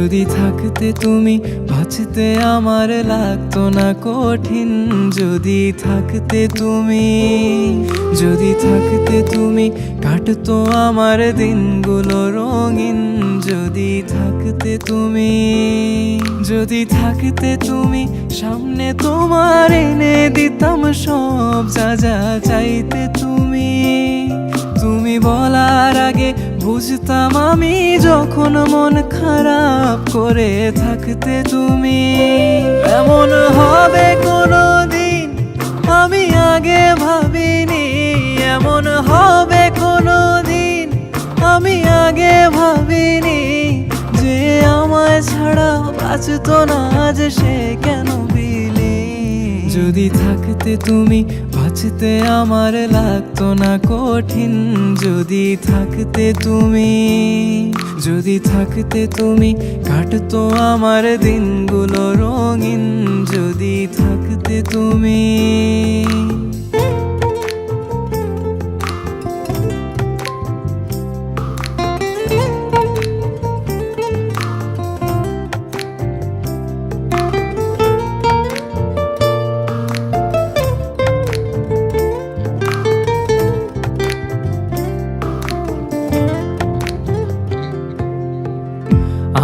যদি থাকতে তুমি বাঁচতে আমার লাগতো না কঠিন। যদি থাকতে তুমি, যদি থাকতে তুমি কাটতো আমার দিনগুলো রঙিন। যদি থাকতে তুমি, যদি থাকতে তুমি সামনে তোমার এনে দিতাম সব যা যা চাইতে তুমি। তুমি বলার আগে বুঝতাম আমি যখন মন খারাপ করে থাকতে তুমি। এমন হবে কোনোদিন আমি আগে ভাবিনি, এমন হবে কোনোদিন আমি আগে ভাবিনি। যে আমায় ছাড়া বাঁচতো না যে সে কেন বিলি। যদি থাকতে তুমি বাঁচতে আমার লাগতো না কঠিন। যদি থাকতে তুমি, যদি থাকতে তুমি কাটতো আমার দিনগুলো রঙিন। যদি থাকতে তুমি।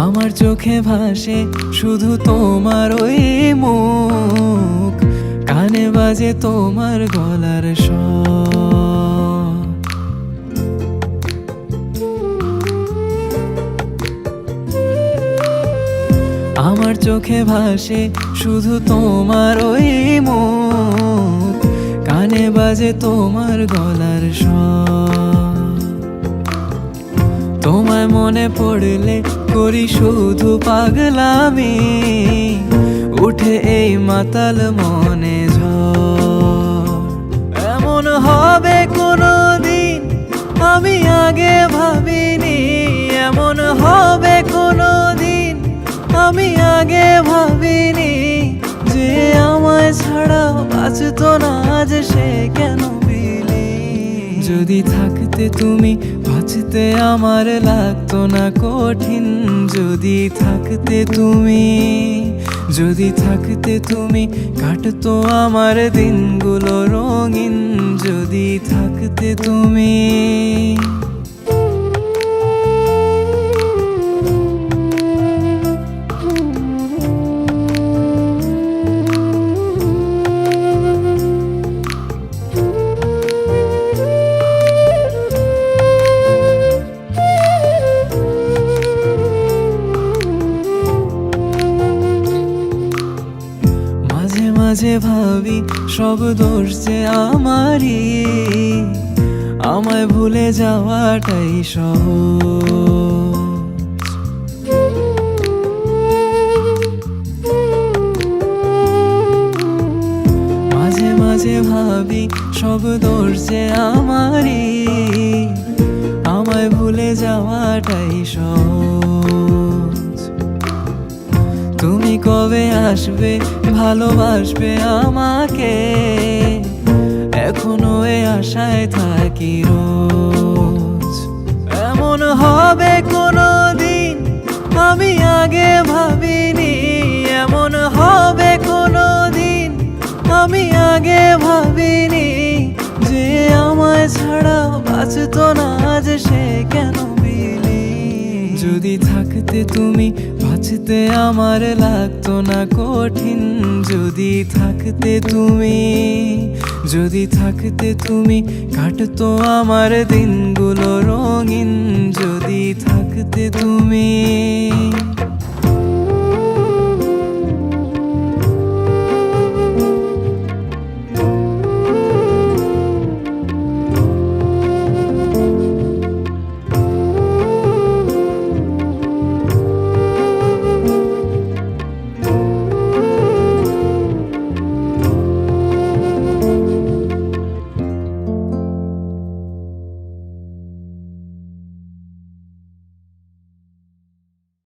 আমার চোখে ভাসে শুধু তোমার ওই মুখ, কানে বাজে তোমার গলার স্বর। আমার চোখে ভাসে শুধু তোমার ওই মুখ, কানে বাজে তোমার গলার স্বর। তোমায় মনে পড়লে করি শুধু পাগলামি, উঠে এই মাতাল মনে ঝড়। এমন হবে কোনোদিন আমি আগে ভাবিনি, এমন হবে কোনোদিন আমি আগে ভাবিনি। যে আমায় ছাড়া বাঁচতো না যে সে কেন বিলি। যদি থাকতে তুমি বাঁচতে আমার লাগতো না কঠিন। যদি থাকতে তুমি, যদি থাকতে তুমি কাটতো আমার দিনগুলো রঙিন। যদি থাকতে তুমি। মাঝে ভাবি সব দোষ যে আমারই, আমায় ভুলে যাওয়াটাই সহজ। মাঝে মাঝে ভাবি সব দোষ যে আমারই, আমায় ভুলে যাওয়াটাই সহজ। তুমি কবে আসবে ভালোবাসবে আমাকে, এখনো এ আশায় থাকি রোজ। এমন হবে কোনোদিন আমি আগে ভাবিনি, এমন হবে কোনোদিন আমি আগে ভাবিনি। যে আমায় ছাড়া বাঁচতো না যে সে কেন বিলি। যদি থাকতে তুমি বাঁচতে আমার লাগতো না কঠিন। যদি থাকতে তুমি, যদি থাকতে তুমি কাটতো আমার দিনগুলো রঙিন। যদি থাকতে তুমি।